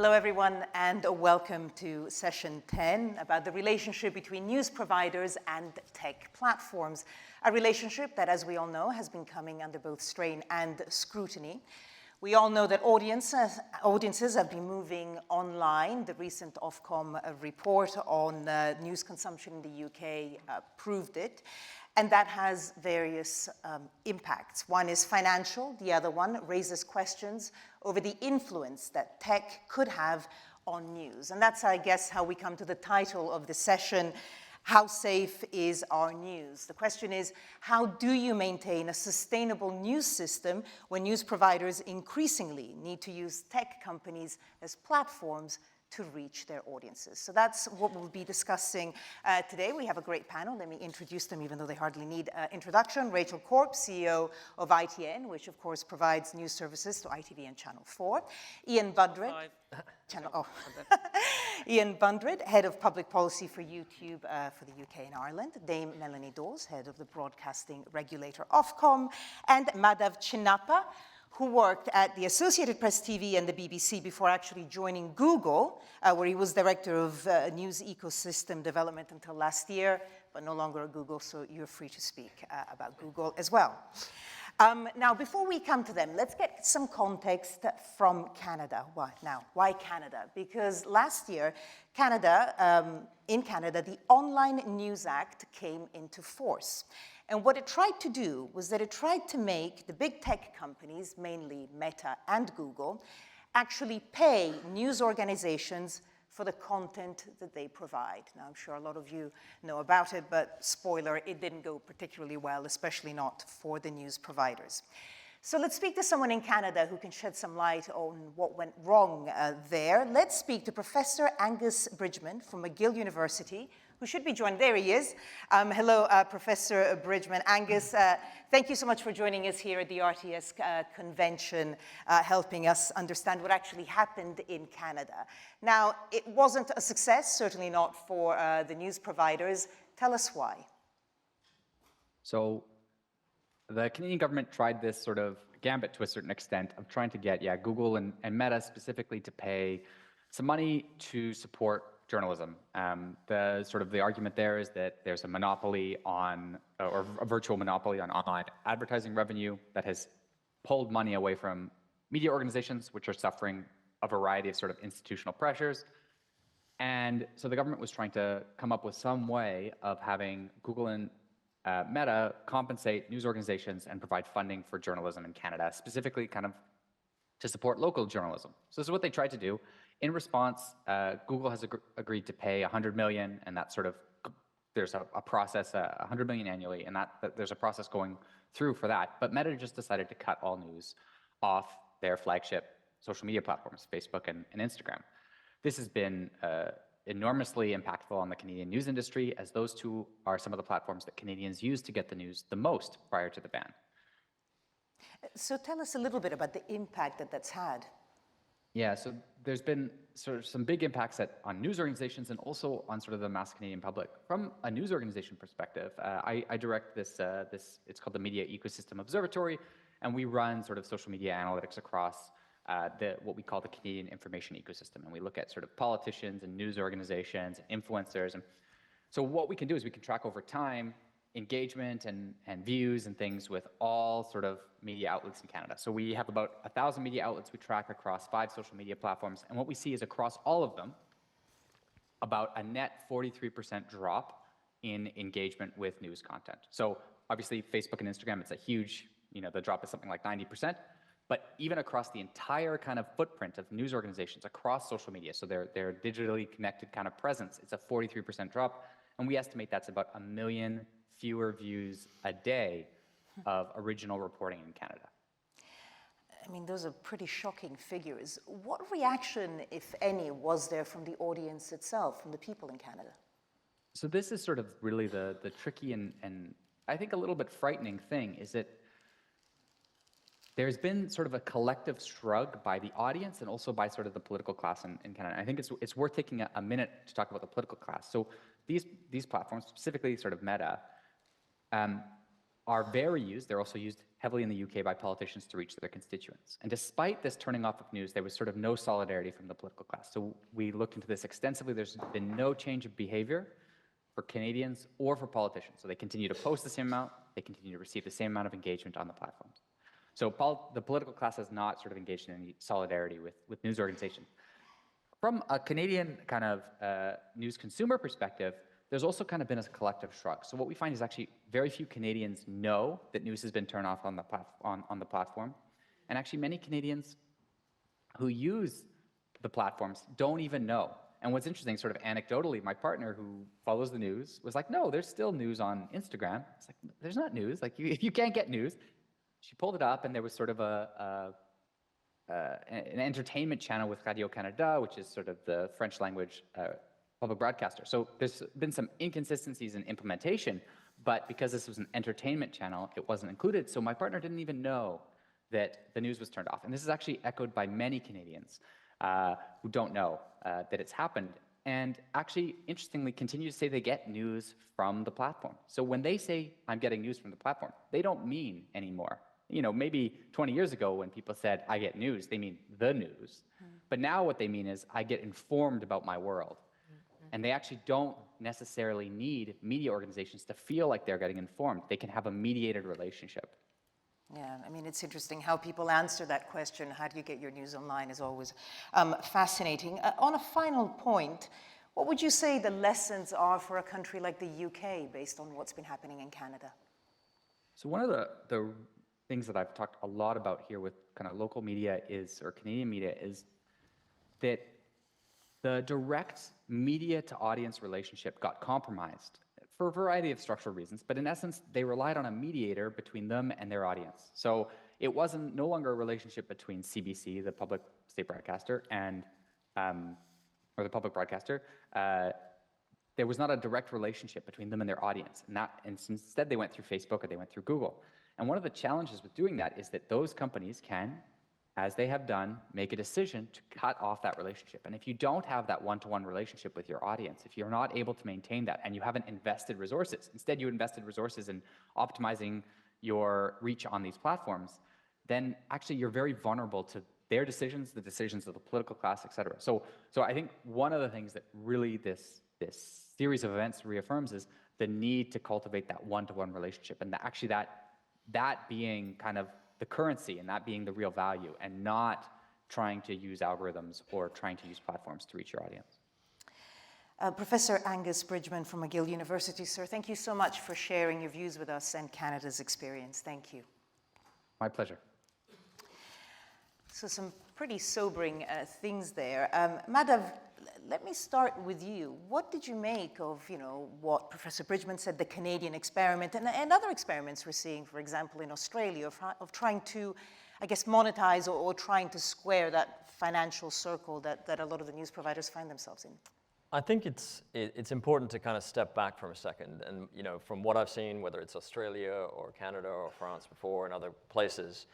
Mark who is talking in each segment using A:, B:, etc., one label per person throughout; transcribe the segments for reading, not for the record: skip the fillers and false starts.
A: Hello, everyone, and welcome to session 10 about the relationship between news providers and tech platforms, a relationship that, as we all know, has been coming under both strain and scrutiny. We all know that audiences have been moving online. The recent Ofcom report on news consumption in the UK proved it. And that has various impacts. One is financial. The other one raises questions over the influence that tech could have on news. And that's, I guess, how we come to the title of the session, How Safe is Our News? The question is, how do you maintain a sustainable news system when news providers increasingly need to use tech companies as platforms to reach their audiences? So that's what we'll be discussing today. We have a great panel. Let me introduce them, even though they hardly need introduction. Rachel Corp, CEO of ITN, which of course provides news services to ITV and Channel 4. Iain Bundred, Iain Bundred, Head of Public Policy for YouTube for the UK and Ireland. Dame Melanie Dawes, Head of the Broadcasting Regulator Ofcom. And Madhav Chinnappa, who worked at the Associated Press TV and the BBC before actually joining Google, where he was Director of News Ecosystem Development until last year, but no longer at Google, so you're free to speak about Google as well. Now, before we come to them, let's get some context from Canada. Why Canada? Because last year, in Canada, the Online News Act came into force. And what it tried to do was that it tried to make the big tech companies, mainly Meta and Google, actually pay news organizations for the content that they provide. Now, I'm sure a lot of you know about it, but spoiler, it didn't go particularly well, especially not for the news providers. So let's speak to someone in Canada who can shed some light on what went wrong there. Let's speak to Professor Angus Bridgeman from McGill University, who should be joined. There he is. Hello, Professor Bridgeman. Angus, thank you so much for joining us here at the RTS convention, helping us understand what actually happened in Canada. Now, it wasn't a success, certainly not for the news providers. Tell us why.
B: So the Canadian government tried this sort of gambit to a certain extent of trying to get, Google and Meta specifically to pay some money to support journalism. The argument there is that there's a monopoly on, or a virtual monopoly on online advertising revenue that has pulled money away from media organizations, which are suffering a variety of sort of institutional pressures. And so the government was trying to come up with some way of having Google and Meta compensate news organizations and provide funding for journalism in Canada, specifically kind of to support local journalism. So this is what they tried to do. In response, Google has agreed to pay $100 million, and that's sort of, there's a process, $100 million annually, and that there's a process going through for that. But Meta just decided to cut all news off their flagship social media platforms, Facebook and Instagram. This has been enormously impactful on the Canadian news industry, as those two are some of the platforms that Canadians use to get the news the most prior to the ban.
A: So tell us a little bit about the impact that that's had.
B: Yeah, so there's been sort of some big impacts on news organizations and also on sort of the mass Canadian public. From a news organization perspective, I direct this, it's called the Media Ecosystem Observatory, and we run sort of social media analytics across what we call the Canadian information ecosystem. And we look at sort of politicians and news organizations and influencers. And so what we can do is we can track over time engagement and views and things with all sort of media outlets in Canada. So we have about 1,000 media outlets we track across 5 social media platforms. And what we see is across all of them, about a net 43% drop in engagement with news content. So obviously Facebook and Instagram, it's a huge, the drop is something like 90%. But even across the entire kind of footprint of news organizations across social media, so their digitally connected kind of presence, it's a 43% drop. And we estimate that's about 1 million fewer views a day of original reporting in Canada.
A: I mean, those are pretty shocking figures. What reaction, if any, was there from the audience itself, from the people in Canada?
B: So this is sort of really the tricky and I think a little bit frightening thing is that there's been sort of a collective shrug by the audience and also by sort of the political class in Canada. I think it's worth taking a minute to talk about the political class. So these platforms, specifically sort of Meta, are very used. They're also used heavily in the UK by politicians to reach their constituents. And despite this turning off of news, there was sort of no solidarity from the political class. So we looked into this extensively. There's been no change of behavior for Canadians or for politicians. So they continue to post the same amount, they continue to receive the same amount of engagement on the platforms. So the political class has not sort of engaged in any solidarity with news organizations. From a Canadian kind of news consumer perspective, there's also kind of been a collective shrug. So what we find is actually very few Canadians know that news has been turned off on the platform. And actually many Canadians who use the platforms don't even know. And what's interesting, sort of anecdotally, my partner who follows the news was like, no, there's still news on Instagram. It's like, there's not news. Like, you can't get news. She pulled it up, and there was sort of an entertainment channel with Radio-Canada, which is sort of the French language public broadcaster. So there's been some inconsistencies in implementation, but because this was an entertainment channel, it wasn't included. So my partner didn't even know that the news was turned off. And this is actually echoed by many Canadians who don't know that it's happened. And actually, interestingly, continue to say they get news from the platform. So when they say, I'm getting news from the platform, they don't mean anymore. You know, maybe 20 years ago when people said, I get news, they mean the news. But now what they mean is, I get informed about my world. And they actually don't necessarily need media organizations to feel like they're getting informed. They can have a mediated relationship.
A: Yeah, I mean, it's interesting how people answer that question. How do you get your news online is always fascinating. On a final point, what would you say the lessons are for a country like the UK based on what's been happening in Canada?
B: So one of the things that I've talked a lot about here with kind of local media is, or Canadian media, is that the direct media to audience relationship got compromised for a variety of structural reasons, but in essence, they relied on a mediator between them and their audience. So it wasn't no longer a relationship between CBC, the public state broadcaster, and or the public broadcaster. There was not a direct relationship between them and their audience, and instead they went through Facebook or they went through Google. And one of the challenges with doing that is that those companies can, as they have done, make a decision to cut off that relationship. And if you don't have that one-to-one relationship with your audience, if you're not able to maintain that and you haven't invested resources, instead you invested resources in optimizing your reach on these platforms, then actually you're very vulnerable to their decisions, the decisions of the political class, et cetera. So I think one of the things that really this series of events reaffirms is the need to cultivate that one-to-one relationship, and actually that being kind of the currency and that being the real value, and not trying to use algorithms or trying to use platforms to reach your audience.
A: Professor Angus Bridgeman from McGill University, sir, thank you so much for sharing your views with us and Canada's experience. Thank you.
B: My pleasure.
A: So some pretty sobering things there. Madhav, let me start with you. What did you make of, what Professor Bridgeman said, the Canadian experiment, and other experiments we're seeing, for example, in Australia, of trying to, I guess, monetize or trying to square that financial circle that a lot of the news providers find themselves in?
C: I think it's important to kind of step back for a second. And, from what I've seen, whether it's Australia or Canada or France before and other places,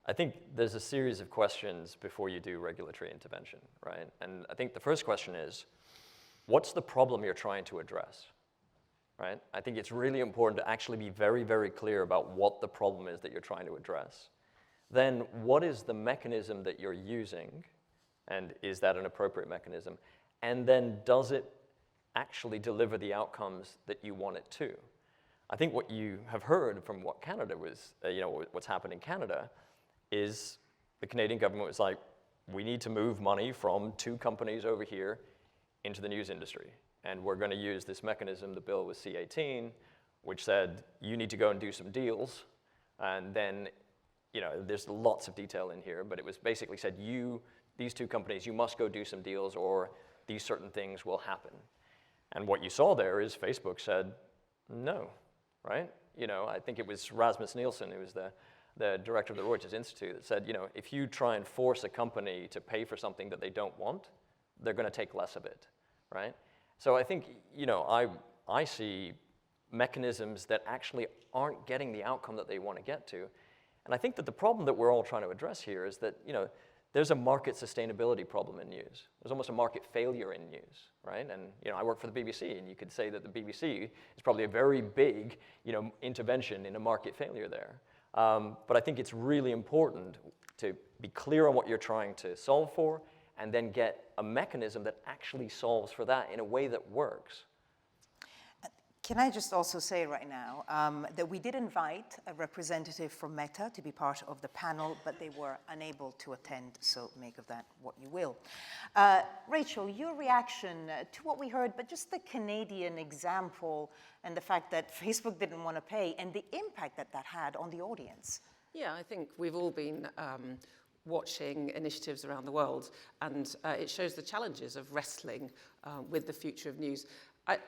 C: I think there's a series of questions before you do regulatory intervention, right? And I think the first question is, what's the problem you're trying to address, right? I think it's really important to actually be very, very clear about what the problem is that you're trying to address. Then what is the mechanism that you're using, and is that an appropriate mechanism? And then does it actually deliver the outcomes that you want it to? I think what you have heard from what Canada was, what's happened in Canada, is the Canadian government was like, we need to move money from two companies over here into the news industry. And we're going to use this mechanism. The bill was C-18, which said, you need to go and do some deals. And then, there's lots of detail in here, but it was basically said, these two companies, you must go do some deals or these certain things will happen. And what you saw there is Facebook said, no, right? I think it was Rasmus Nielsen, who was the director of the Reuters Institute, that said, if you try and force a company to pay for something that they don't want, they're going to take less of it, right? So I think, I see mechanisms that actually aren't getting the outcome that they want to get to. And I think that the problem that we're all trying to address here is that, there's a market sustainability problem in news. There's almost a market failure in news, right? And I work for the BBC, and you could say that the BBC is probably a very big intervention in a market failure there. But I think it's really important to be clear on what you're trying to solve for, and then get a mechanism that actually solves for that in a way that works.
A: Can I just also say right now that we did invite a representative from Meta to be part of the panel, but they were unable to attend, so make of that what you will. Rachel, your reaction to what we heard, but just the Canadian example and the fact that Facebook didn't want to pay and the impact that that had on the audience.
D: Yeah, I think we've all been watching initiatives around the world, and it shows the challenges of wrestling with the future of news.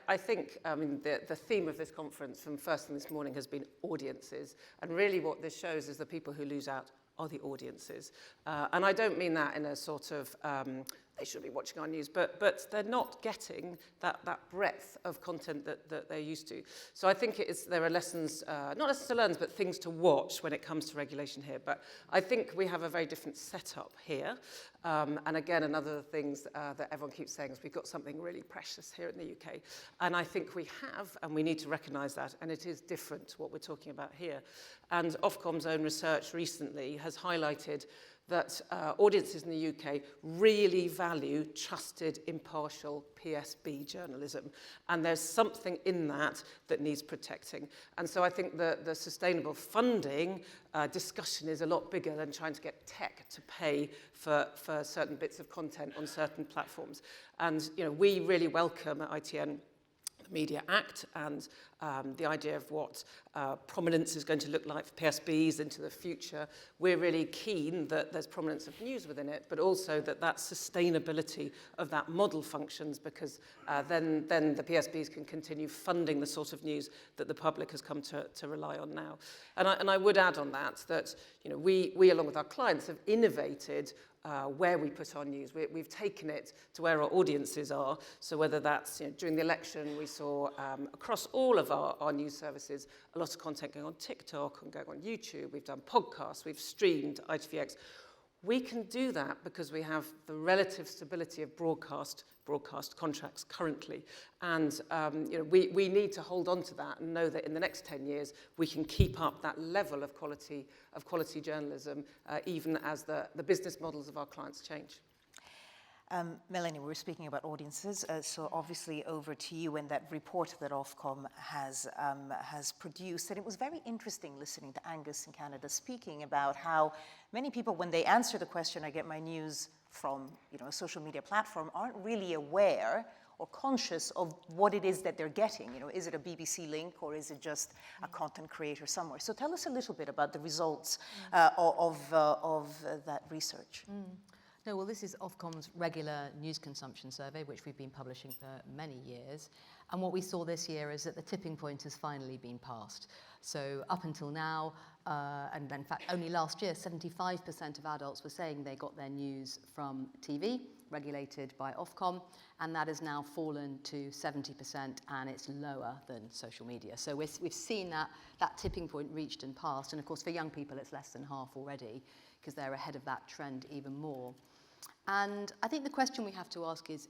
D: I think the theme of this conference from first thing this morning has been audiences, and really what this shows is the people who lose out are the audiences. And I don't mean that in a sort of, they should be watching our news, but they're not getting that breadth of content that they're used to. So I think there are lessons, not lessons to learn, but things to watch when it comes to regulation here. But I think we have a very different setup here. And again, another of the things that everyone keeps saying is we've got something really precious here in the UK. And I think we have, and we need to recognise that, and it is different to what we're talking about here. And Ofcom's own research recently has highlighted that audiences in the UK really value trusted, impartial PSB journalism. And there's something in that that needs protecting. And so I think the sustainable funding discussion is a lot bigger than trying to get tech to pay for certain bits of content on certain platforms. And we really welcome at ITN the Media Act and the idea of what prominence is going to look like for PSBs into the future. We're really keen that there's prominence of news within it, but also that sustainability of that model functions, because then the PSBs can continue funding the sort of news that the public has come to rely on now. And I would add on that we along with our clients have innovated where we put our news. We've taken it to where our audiences are. So whether that's during the election, we saw across all of our news services a lot of content going on TikTok and going on YouTube. We've done podcasts, we've streamed ITVX. We can do that because we have the relative stability of broadcast contracts currently. And we need to hold on to that and know that in the next 10 years, we can keep up that level of quality journalism, even as the business models of our clients change.
A: Melanie, we were speaking about audiences, so obviously over to you and that report that Ofcom has produced. And it was very interesting listening to Angus in Canada speaking about how many people, when they answer the question, I get my news from a social media platform, aren't really aware or conscious of what it is that they're getting. Is it a BBC link or is it just a content creator somewhere? So tell us a little bit about the results of that research.
E: No, well, this is Ofcom's regular news consumption survey, which we've been publishing for many years. And what we saw this year is that the tipping point has finally been passed. So up until now, and in fact only last year, 75% of adults were saying they got their news from TV, regulated by Ofcom, and that has now fallen to 70%, and it's lower than social media. So we've seen that tipping point reached and passed, and of course for young people it's less than half already, because they're ahead of that trend even more. And I think the question we have to ask is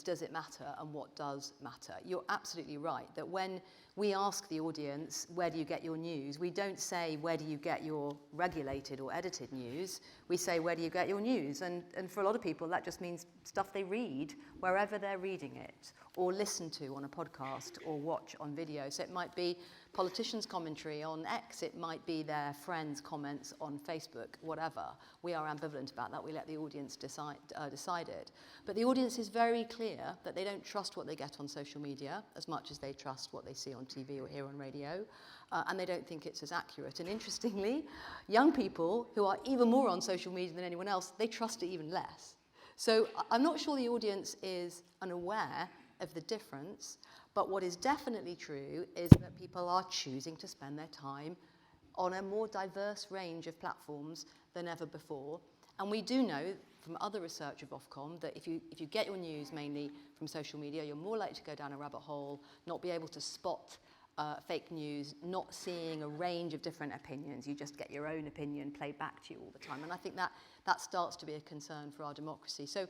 E: does it matter, and what does matter? You're absolutely right that when we ask the audience, where do you get your news? We don't say, where do you get your regulated or edited news? We say, where do you get your news? And for a lot of people, that just means stuff they read wherever they're reading it, or listen to on a podcast, or watch on video. So it might be politicians' commentary on X, it might be their friends' comments on Facebook, whatever. We are ambivalent about that. We let the audience decide it. But the audience is very clear that they don't trust what they get on social media as much as they trust what they see on TV or hear on radio, and they don't think it's as accurate. And interestingly, young people who are even more on social media than anyone else, they trust it even less. So I'm not sure the audience is unaware of the difference, but what is definitely true is that people are choosing to spend their time on a more diverse range of platforms than ever before. And we do know from other research of Ofcom that if you get your news mainly from social media, you're more likely to go down a rabbit hole, not be able to spot fake news, not seeing a range of different opinions. You just get your own opinion played back to you all the time. And I think that starts to be a concern for our democracy. So,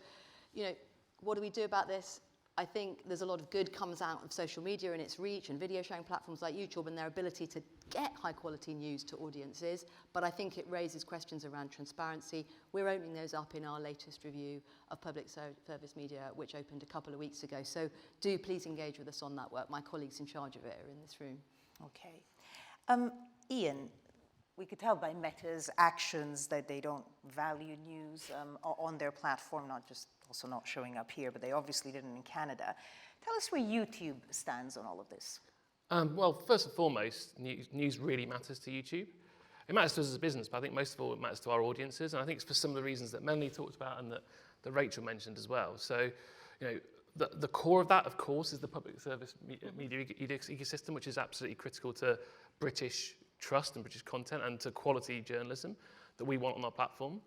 E: what do we do about this? I think there's a lot of good comes out of social media and its reach and video sharing platforms like YouTube and their ability to get high quality news to audiences, but I think it raises questions around transparency. We're opening those up in our latest review of public service media, which opened a couple of weeks ago. So do please engage with us on that work. My colleagues in charge of it are in this room.
A: Okay. Iain, we could tell by Meta's actions that they don't value news on their platform, also not showing up here, but they obviously didn't in Canada. Tell us where YouTube stands on all of this.
F: Well, first and foremost, news really matters to YouTube. It matters to us as a business, but I think most of all it matters to our audiences, and I think it's for some of the reasons that Melanie talked about and that Rachel mentioned as well. So, the core of that, of course, is the public service media ecosystem, which is absolutely critical to British trust and British content and to quality journalism that we want on our platform.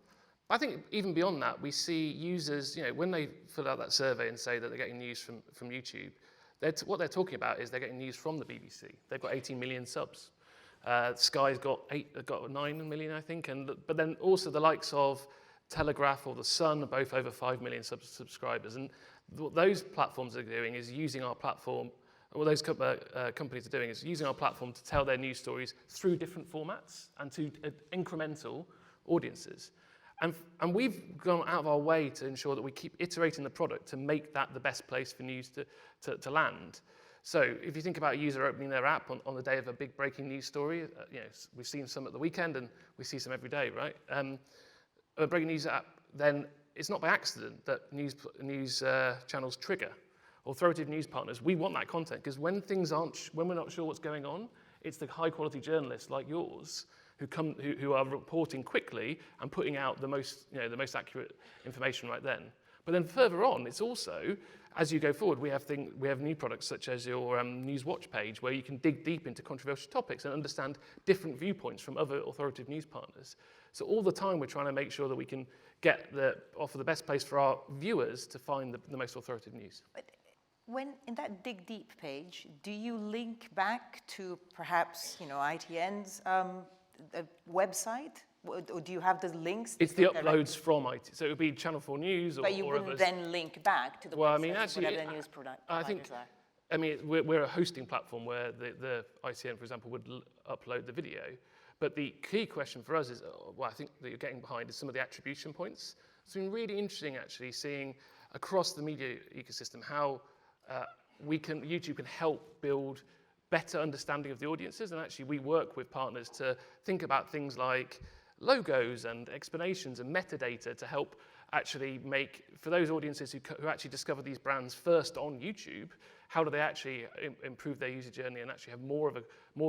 F: I think even beyond that, we see users, when they fill out that survey and say that they're getting news from YouTube, what they're talking about is they're getting news from the BBC. They've got 18 million subs. Sky's got 9 million, I think, but then also the likes of Telegraph or The Sun are both over 5 million subscribers. And what those platforms are doing is using our platform, what those companies are doing is using our platform to tell their news stories through different formats and to incremental audiences. And we've gone out of our way to ensure that we keep iterating the product to make that the best place for news to land. So if you think about a user opening their app on the day of a big breaking news story, we've seen some at the weekend and we see some every day, right? A breaking news app, then it's not by accident that news channels trigger. Authoritative news partners, we want that content because when we're not sure what's going on, it's the high quality journalists like yours who are reporting quickly and putting out the most accurate information right then. But then further on, it's also, as you go forward, we have new products such as your News Watch page where you can dig deep into controversial topics and understand different viewpoints from other authoritative news partners. So all the time we're trying to make sure that we can offer the best place for our viewers to find the most authoritative news.
A: But when in that dig deep page, do you link back to perhaps ITN's website? Or do you have the links?
F: It's the uploads from IT. So it would be Channel 4 News or
A: But you wouldn't
F: others.
A: Then link back to the website, whatever the news providers are.
F: We're a hosting platform where the ITN, for example, would upload the video. But the key question for us is, I think that you're getting behind is some of the attribution points. It's been really interesting actually seeing across the media ecosystem how YouTube can help build better understanding of the audiences, and actually we work with partners to think about things like logos and explanations and metadata to help actually make, for those audiences who actually discover these brands first on YouTube, how do they actually improve their user journey and actually have more of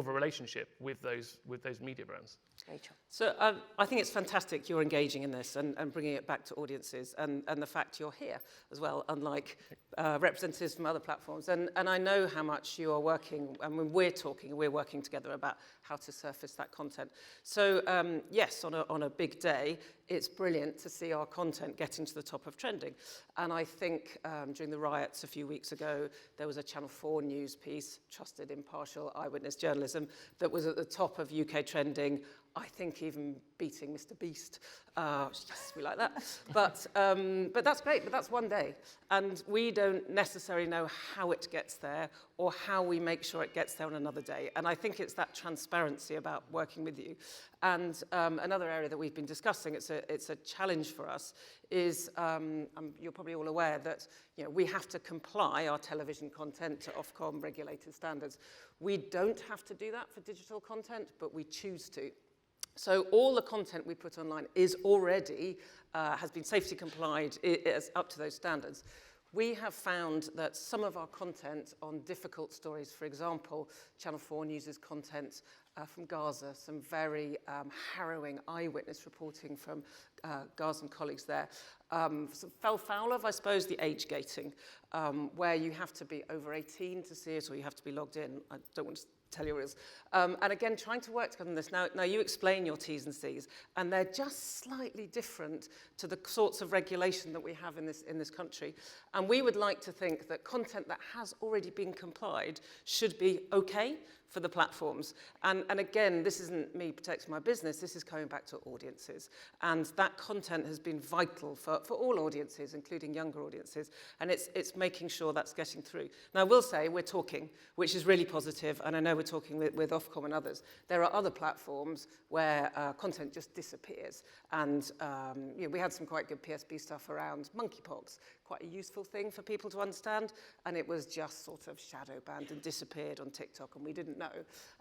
F: a relationship with those media brands?
A: Rachel.
D: So I think it's fantastic you're engaging in this and bringing it back to audiences and the fact you're here as well, unlike representatives from other platforms. And I know how much you are working, and when we're working together about how to surface that content. So yes, on a big day, it's brilliant to see our content getting to the top of trending. And I think during the riots a few weeks ago, there was a Channel 4 news piece, trusted, impartial eyewitness journalism, that was at the top of UK trending, I think even beating Mr. Beast. Yes, we like that. But that's great, but that's one day. And we don't necessarily know how it gets there or how we make sure it gets there on another day. And I think it's that transparency about working with you. And another area that we've been discussing, it's a challenge for us, is you're probably all aware that we have to comply our television content to Ofcom regulated standards. We don't have to do that for digital content, but we choose to. So all the content we put online is already, has been safety complied, is up to those standards. We have found that some of our content on difficult stories, for example, Channel 4 News' content from Gaza, some very harrowing eyewitness reporting from Gazan colleagues there, fell foul of, I suppose, the age gating, where you have to be over 18 to see it or you have to be logged in. I don't want to tell you rules. And again, trying to work together on this. Now you explain your T's and C's, and they're just slightly different to the sorts of regulation that we have in this country. And we would like to think that content that has already been complied should be okay for the platforms. And again, this isn't me protecting my business, this is coming back to audiences. And that content has been vital for all audiences, including younger audiences, and it's making sure that's getting through. Now, I will say we're talking, which is really positive, and I know we're talking with Ofcom and others. There are other platforms where content just disappears, and we had some quite good PSB stuff around monkeypox, quite a useful thing for people to understand, and it was just sort of shadow banned and disappeared on TikTok, and we didn't know.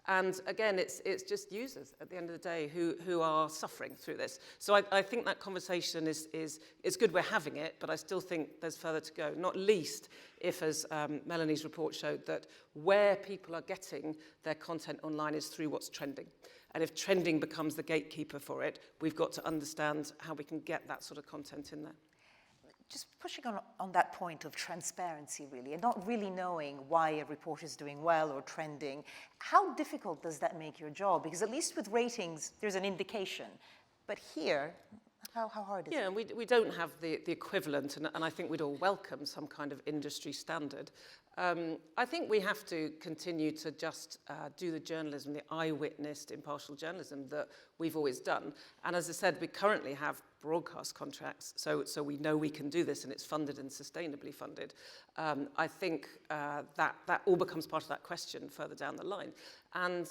D: And again, it's just users at the end of the day who are suffering through this. So I think that conversation is good we're having it, but I still think there's further to go, not least if, as Melanie's report showed, that where people are getting their content online is through what's trending. And if trending becomes the gatekeeper for it, we've got to understand how we can get that sort of content in there.
A: Just pushing on that point of transparency, really, and not really knowing why a report is doing well or trending, how difficult does that make your job? Because at least with ratings, there's an indication. But here, how hard is it?
D: Yeah, and we don't have the equivalent, and I think we'd all welcome some kind of industry standard. I think we have to continue to just do the journalism, the eyewitnessed, impartial journalism that we've always done. And as I said, we currently have broadcast contracts, so we know we can do this, and it's funded and sustainably funded. I think that all becomes part of that question further down the line. And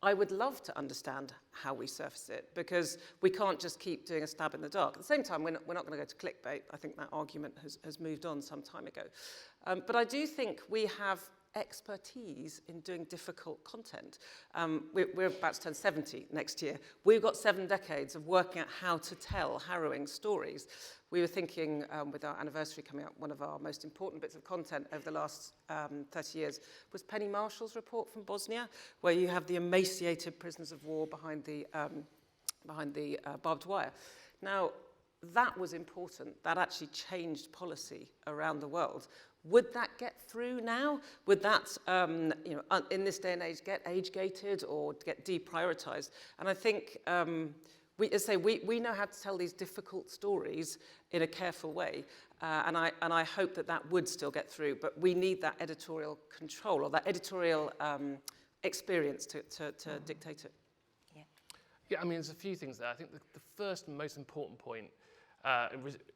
D: I would love to understand how we surface it, because we can't just keep doing a stab in the dark. At the same time, we're not going to go to clickbait. I think that argument has moved on some time ago. But I do think we have expertise in doing difficult content. We're about to turn 70 next year. We've got 7 decades of working out how to tell harrowing stories. We were thinking with our anniversary coming up, one of our most important bits of content over the last 30 years was Penny Marshall's report from Bosnia, where you have the emaciated prisoners of war behind the barbed wire. Now, that was important. That actually changed policy around the world. Would that get through now? Would that, in this day and age, get age-gated or get deprioritized? And I think we know how to tell these difficult stories in a careful way, and I hope that would still get through. But we need that editorial control or that editorial experience to dictate it.
F: Yeah, I mean, there's a few things there. I think the first and most important point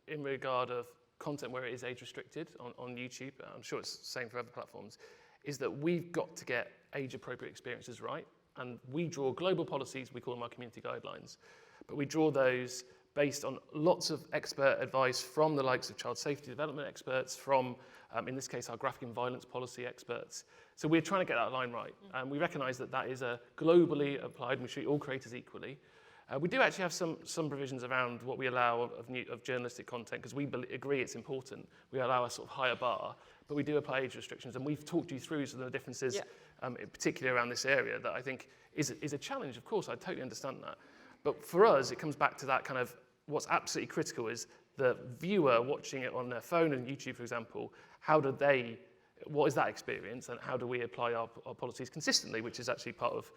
F: in regard of content where it is age restricted on YouTube, I'm sure it's the same for other platforms, is that we've got to get age appropriate experiences right. And we draw global policies, we call them our community guidelines, but we draw those based on lots of expert advice from the likes of child safety development experts, from, in this case, our graphic and violence policy experts. So we're trying to get that line right. And we recognize that is a globally applied, we treat all creators equally. We do actually have some provisions around what we allow of journalistic content, because we agree it's important. We allow a sort of higher bar, but we do apply age restrictions, and we've talked you through some of the differences, particularly around this area, that I think is a challenge. Of course, I totally understand that. But for us, it comes back to that kind of what's absolutely critical is the viewer watching it on their phone and YouTube, for example, what is that experience, and how do we apply our policies consistently, which is actually part of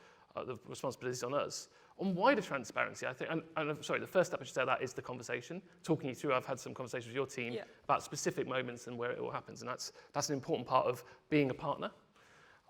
F: the responsibilities on us. On wider transparency, I think, and I'm sorry, the first step I should say that is the conversation, talking you through. I've had some conversations with your team about specific moments and where it all happens, and that's an important part of being a partner.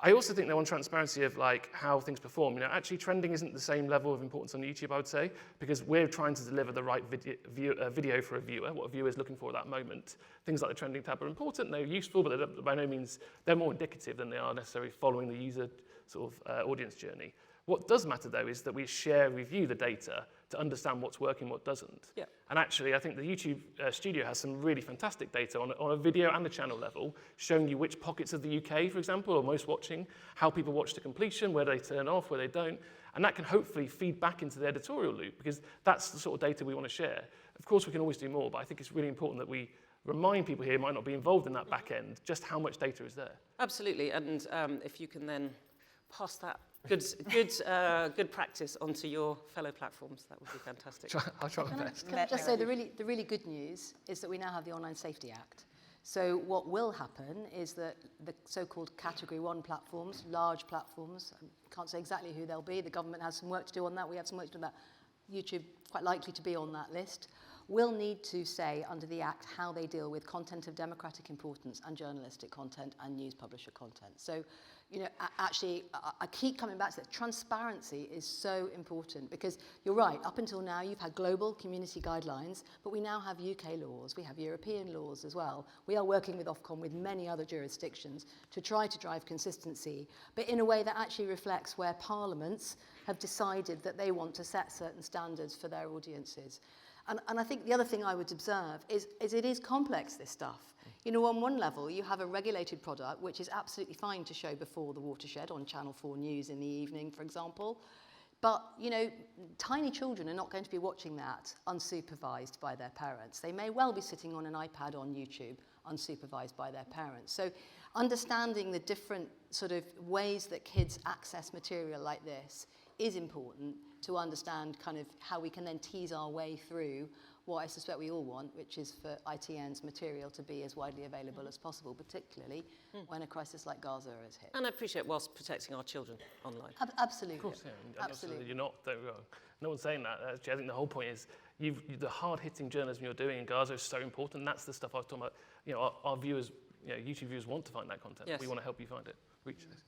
F: I also think, though, on transparency of like how things perform, actually trending isn't the same level of importance on YouTube, I would say, because we're trying to deliver the right video for a viewer, what a viewer is looking for at that moment. Things like the trending tab are important, they're useful, but by no means, they're more indicative than they are necessarily following the user sort of audience journey. What does matter, though, is that we review the data to understand what's working, what doesn't. Yeah. And actually, I think the YouTube studio has some really fantastic data on a video and a channel level, showing you which pockets of the UK, for example, are most watching, how people watch to completion, where they turn off, where they don't. And that can hopefully feed back into the editorial loop, because that's the sort of data we want to share. Of course, we can always do more, but I think it's really important that we remind people here who might not be involved in that back end just how much data is there.
D: Absolutely, and if you can then pass that good practice onto your fellow platforms, that would be fantastic.
F: I'll try my best.
E: Can I just say the really good news is that we now have the Online Safety Act. So what will happen is that the so-called Category 1 platforms, large platforms, I can't say exactly who they'll be, the government has some work to do on that, we have some work to do on that, YouTube quite likely to be on that list, will need to say under the Act how they deal with content of democratic importance and journalistic content and news publisher content. So, you know, actually, I keep coming back to that. Transparency is so important because you're right, up until now you've had global community guidelines, but we now have UK laws, we have European laws as well. We are working with Ofcom with many other jurisdictions to try to drive consistency, but in a way that actually reflects where parliaments have decided that they want to set certain standards for their audiences. And I think the other thing I would observe is it is complex, this stuff. You know, on one level, you have a regulated product, which is absolutely fine to show before the watershed on Channel 4 News in the evening, for example. But, you know, tiny children are not going to be watching that unsupervised by their parents. They may well be sitting on an iPad on YouTube, unsupervised by their parents. So understanding the different sort of ways that kids access material like this is important to understand kind of how we can then tease our way through what I suspect we all want, which is for ITN's material to be as widely available as possible, particularly when a crisis like Gaza is hit.
D: And I appreciate whilst protecting our children online.
E: Absolutely.
F: Of course, yeah.
E: Absolutely.
F: You're not, don't get me wrong. No one's saying that. Actually, I think the whole point is the hard-hitting journalism you're doing in Gaza is so important. That's the stuff I was talking about. You know, our viewers, you know, YouTube viewers want to find that content.
D: Yes.
F: We want to help you find it, reach this.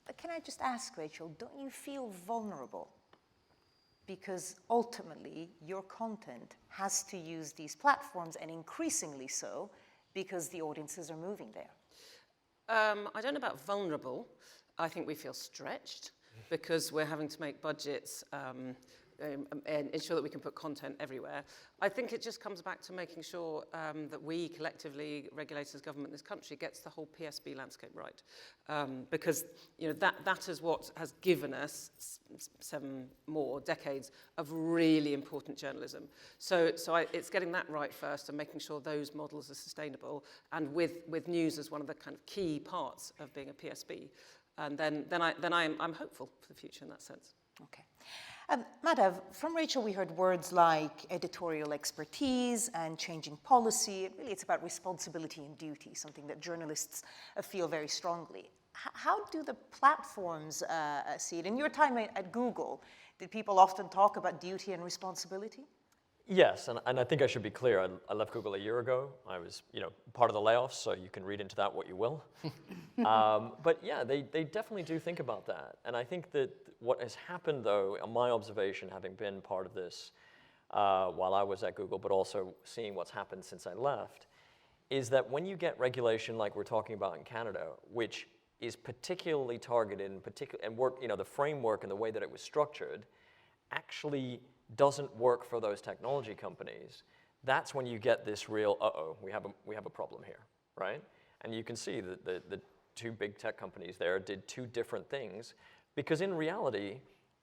A: But can I just ask, Rachel, don't you feel vulnerable? Because ultimately, your content has to use these platforms, and increasingly so, because the audiences are moving there.
D: I don't know about vulnerable. I think we feel stretched because we're having to make budgets and ensure that we can put content everywhere. I think it just comes back to making sure that we collectively, regulators, government in this country, gets the whole PSB landscape right. Because you know that is what has given us 7 more decades of really important journalism. So it's getting that right first and making sure those models are sustainable, and with news as one of the kind of key parts of being a PSB. And then I'm hopeful for the future in that sense.
A: Okay. Madhav, from Rachel we heard words like editorial expertise and changing policy. Really it's about responsibility and duty, something that journalists feel very strongly. How do the platforms see it? In your time at Google, did people often talk about duty and responsibility?
C: Yes, and I think I should be clear. I left Google a year ago. I was, you know, part of the layoffs, so you can read into that what you will. But yeah, they definitely do think about that. And I think that what has happened, though, in my observation, having been part of this while I was at Google, but also seeing what's happened since I left, is that when you get regulation like we're talking about in Canada, which is particularly targeted and work, you know, the framework and the way that it was structured actually doesn't work for those technology companies, that's when you get this real, we have a problem here, right? And you can see that the 2 big tech companies there did 2 different things, because in reality,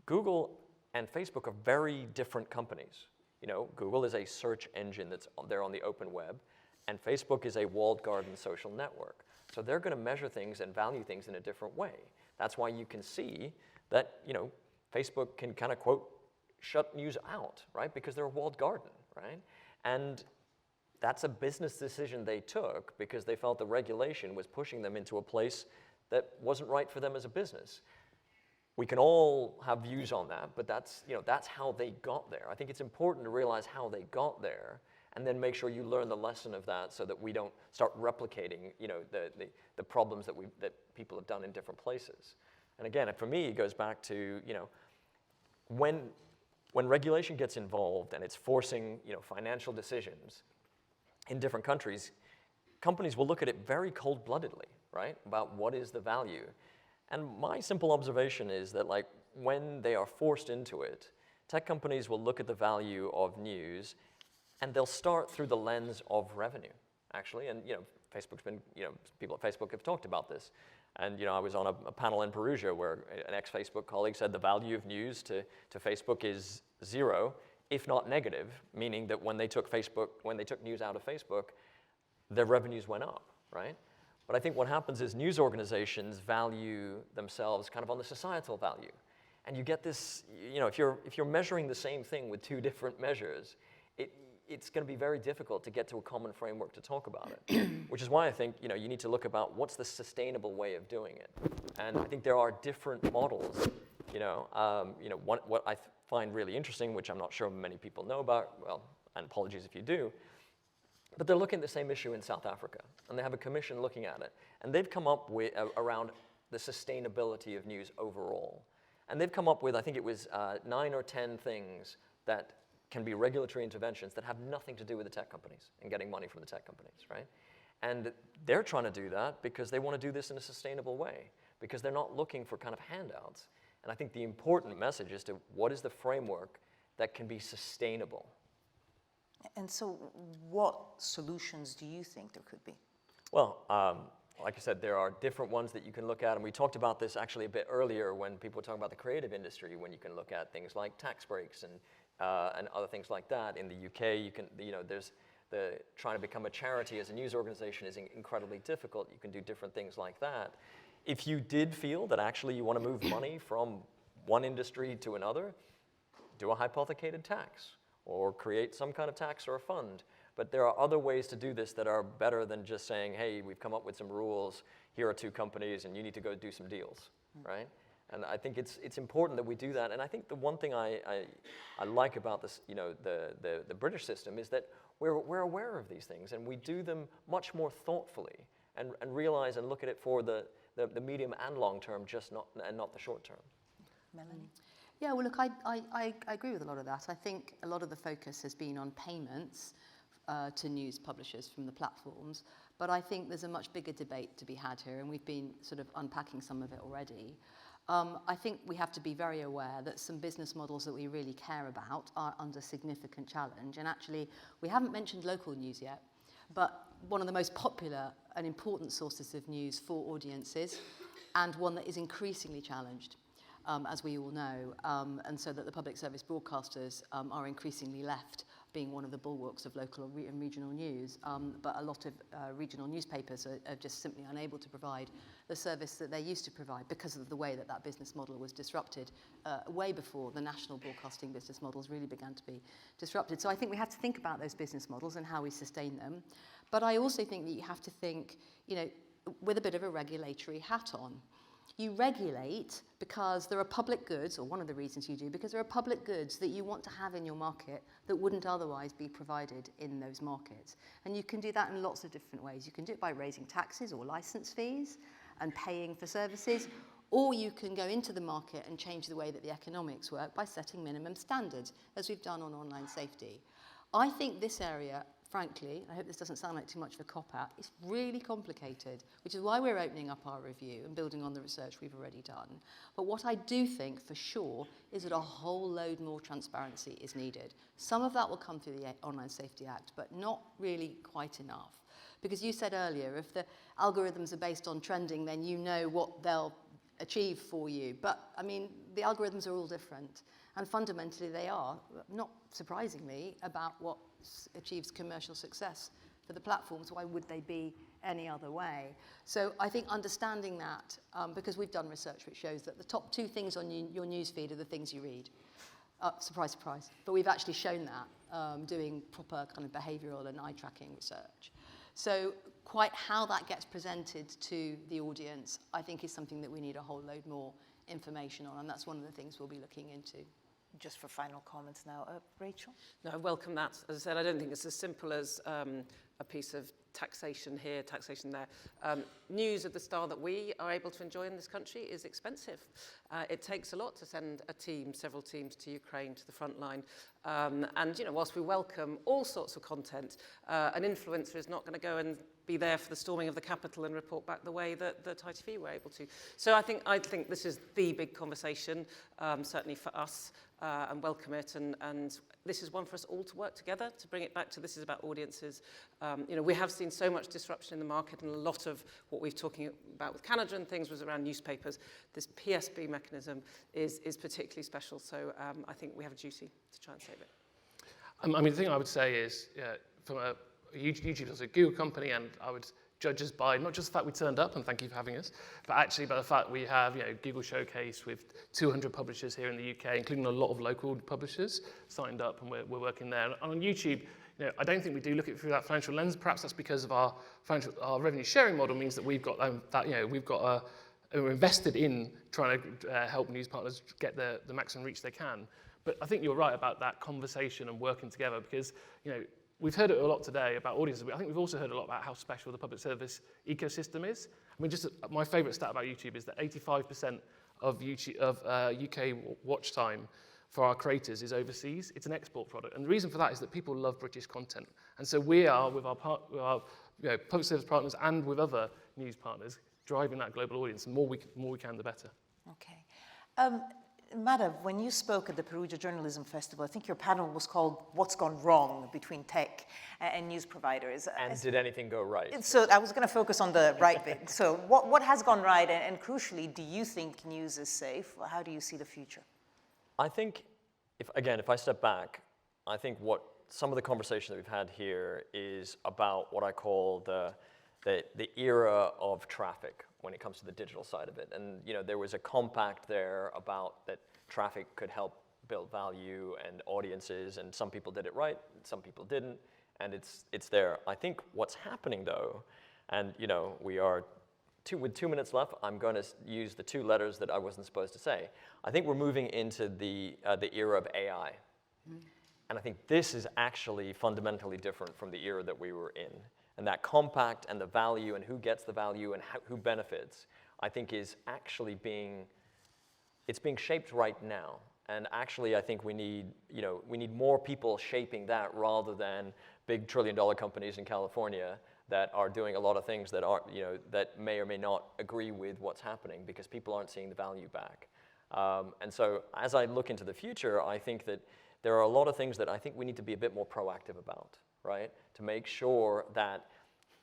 C: Google and Facebook are very different companies. You know, Google is a search engine that's there on the open web, and Facebook is a walled garden social network. So they're going to measure things and value things in a different way. That's why you can see that, you know, Facebook can kind of quote, shut news out, right? Because they're a walled garden, right? And that's a business decision they took because they felt the regulation was pushing them into a place that wasn't right for them as a business. We can all have views on that, but that's, you know, that's how they got there. I think it's important to realize how they got there and then make sure you learn the lesson of that so that we don't start replicating, you know, the problems that people have done in different places. And again, for me, it goes back to, you know, when regulation gets involved and it's forcing, you know, financial decisions in different countries, companies will look at it very cold-bloodedly, right? About what is the value. And my simple observation is that, like, when they are forced into it, tech companies will look at the value of news and they'll start through the lens of revenue, actually. And, you know, Facebook's been, you know, people at Facebook have talked about this. And, you know, I was on a panel in Perugia where an ex-Facebook colleague said the value of news to Facebook is 0, if not negative, meaning that when they took news out of Facebook, their revenues went up, right? But I think what happens is news organizations value themselves kind of on the societal value. And you get this, you know, if you're measuring the same thing with 2 different measures, it's going to be very difficult to get to a common framework to talk about it, which is why I think, you know, you need to look about what's the sustainable way of doing it. And I think there are different models, you know, what I find really interesting, which I'm not sure many people know about, well, and apologies if you do. But they're looking at the same issue in South Africa, and they have a commission looking at it. And they've come up with around the sustainability of news overall. And they've come up with, I think it was 9 or 10 things that can be regulatory interventions that have nothing to do with the tech companies and getting money from the tech companies, right? And they're trying to do that because they want to do this in a sustainable way, because they're not looking for kind of handouts. And I think the important message is to what is the framework that can be sustainable?
A: And so what solutions do you think there could be?
C: Well, like I said, there are different ones that you can look at, and we talked about this actually a bit earlier when people were talking about the creative industry, when you can look at things like tax breaks and other things like that. In the UK, you can, there's trying to become a charity as a news organization is incredibly difficult. You can do different things like that. If you did feel that actually you want to move money from one industry to another, do a hypothecated tax or create some kind of tax or a fund. But there are other ways to do this that are better than just saying, hey, we've come up with some rules, here are 2 companies, and you need to go do some deals, right? And I think it's important that we do that. And I think the one thing I like about this, the British system is that we're aware of these things, and we do them much more thoughtfully and realize and look at it for the medium and long term, and not the short term.
A: Melanie?
E: Yeah, well, look, I agree with a lot of that. I think a lot of the focus has been on payments to news publishers from the platforms, but I think there's a much bigger debate to be had here, and we've been sort of unpacking some of it already. I think we have to be very aware that some business models that we really care about are under significant challenge, and actually, we haven't mentioned local news yet, but one of the most popular and important sources of news for audiences, and one that is increasingly challenged. As we all know, and so that the public service broadcasters are increasingly left being one of the bulwarks of local and regional news, but a lot of regional newspapers are just simply unable to provide the service that they used to provide because of the way that business model was disrupted way before the national broadcasting business models really began to be disrupted. So I think we have to think about those business models and how we sustain them. But I also think that you have to think, with a bit of a regulatory hat on. You regulate because there are public goods, or one of the reasons you do, because there are public goods that you want to have in your market that wouldn't otherwise be provided in those markets. And you can do that in lots of different ways. You can do it by raising taxes or license fees and paying for services, or you can go into the market and change the way that the economics work by setting minimum standards, as we've done on online safety. I think this area, frankly, I hope this doesn't sound like too much of a cop-out, it's really complicated, which is why we're opening up our review and building on the research we've already done. But what I do think for sure is that a whole load more transparency is needed. Some of that will come through the Online Safety Act, but not really quite enough. Because you said earlier, if the algorithms are based on trending, then you know what they'll achieve for you. But, I mean, the algorithms are all different. And fundamentally, they are, not surprisingly, about what achieves commercial success for the platforms. Why would they be any other way? So I think understanding that, because we've done research which shows that the top 2 things on your newsfeed are the things you read. Surprise, surprise. But we've actually shown that, doing proper kind of behavioural and eye-tracking research. So quite how that gets presented to the audience, I think, is something that we need a whole load more information on, and that's one of the things we'll be looking into.
A: Just for final comments now, Rachel?
D: No, I welcome that. As I said, I don't think it's as simple as a piece of taxation here, taxation there. News of the style that we are able to enjoy in this country is expensive. It takes a lot to send a team, several teams to Ukraine, to the front line. And, whilst we welcome all sorts of content, an influencer is not going to go and be there for the storming of the Capitol and report back the way that ITV were able to. So I think this is the big conversation, certainly for us, and welcome it. And this is one for us all to work together to bring it back to this is about audiences. We have seen so much disruption in the market, and a lot of what we've talking about with Canada and things was around newspapers. This PSB mechanism is particularly special, so I think we have a duty to try and save it.
F: The thing I would say is, from a YouTube is a Google company, and I would judge us by not just the fact we turned up, and thank you for having us, but actually by the fact we have Google Showcase with 200 publishers here in the UK, including a lot of local publishers signed up, and we're working there. And on YouTube, I don't think we do look at it through that financial lens. Perhaps that's because of our revenue sharing model means that we've got we're invested in trying to help news partners get the maximum reach they can. But I think you're right about that conversation and working together, because we've heard it a lot today about audiences, but I think we've also heard a lot about how special the public service ecosystem is. I mean, just my favourite stat about YouTube is that 85% of UK watch time for our creators is overseas. It's an export product. And the reason for that is that people love British content. And so we are, with our public service partners and with other news partners, driving that global audience. And more we can, the better.
A: Okay. Madhav, when you spoke at the Perugia Journalism Festival, I think your panel was called What's Gone Wrong Between Tech and News Providers.
C: And did anything go right?
A: So I was going to focus on the right bit. So what has gone right, and crucially, do you think news is safe? How do you see the future?
C: I think, if I step back, I think what some of the conversation that we've had here is about what I call the era of traffic when it comes to the digital side of it. And there was a compact there about that traffic could help build value and audiences, and some people did it right, and some people didn't, and it's there. I think what's happening though, and we are with 2 minutes left, I'm going to use the 2 letters that I wasn't supposed to say. I think we're moving into the era of AI. And I think this is actually fundamentally different from the era that we were in. And that compact and the value and who gets the value and who benefits, I think is actually being shaped right now. And actually, I think we need more people shaping that rather than big trillion-dollar companies in California that are doing a lot of things that aren't, that may or may not agree with what's happening because people aren't seeing the value back. And so as I look into the future, I think that there are a lot of things that I think we need to be a bit more proactive about, right? To make sure that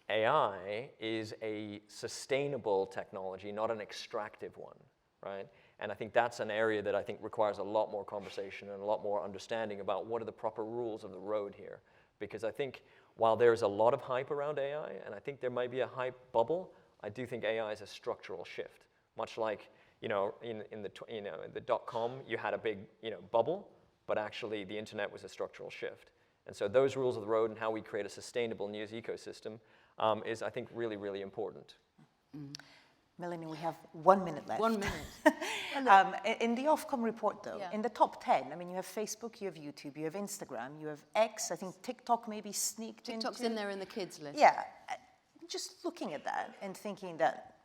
C: AI is a sustainable technology, not an extractive one, right? And I think that's an area that I think requires a lot more conversation and a lot more understanding about what are the proper rules of the road here. Because I think while there's a lot of hype around AI, and I think there might be a hype bubble, I do think AI is a structural shift. Much like, in the dot-com, you had a big, bubble, but actually the internet was a structural shift. And so those rules of the road and how we create a sustainable news ecosystem is, I think, really, really important.
A: Melanie, we have 1 minute left.
E: 1 minute.
A: In the Ofcom report, though, in the top 10, I mean, you have Facebook, you have YouTube, you have Instagram, you have X, I think TikTok maybe sneaked in.
E: TikTok's in there in the kids list.
A: Yeah. Just looking at that and thinking that,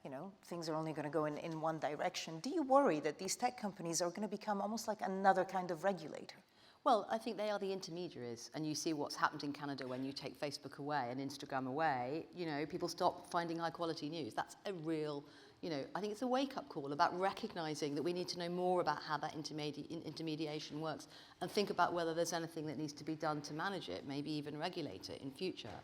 A: things are only going to go in one direction, do you worry that these tech companies are going to become almost like another kind of regulator?
E: Well, I think they are the intermediaries, and you see what's happened in Canada when you take Facebook away and Instagram away. People stop finding high-quality news. That's a real, I think it's a wake-up call about recognizing that we need to know more about how that intermediation works and think about whether there's anything that needs to be done to manage it, maybe even regulate it in future.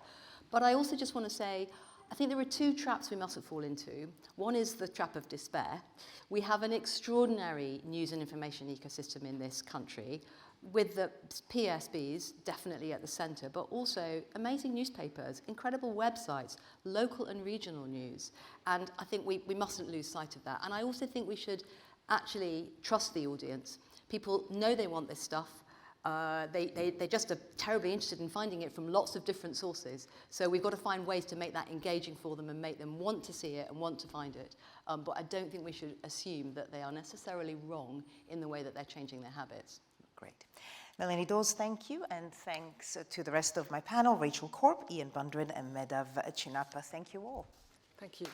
E: But I also just want to say, I think there are 2 traps we mustn't fall into. One is the trap of despair. We have an extraordinary news and information ecosystem in this country, with the PSBs definitely at the centre, but also amazing newspapers, incredible websites, local and regional news. And I think we mustn't lose sight of that. And I also think we should actually trust the audience. People know they want this stuff. They just are terribly interested in finding it from lots of different sources. So we've got to find ways to make that engaging for them and make them want to see it and want to find it. But I don't think we should assume that they are necessarily wrong in the way that they're changing their habits.
A: Great. Melanie Dawes, thank you, and thanks to the rest of my panel, Rachel Corp, Iain Bundred, and Madhav Chinnappa. Thank you all.
D: Thank you.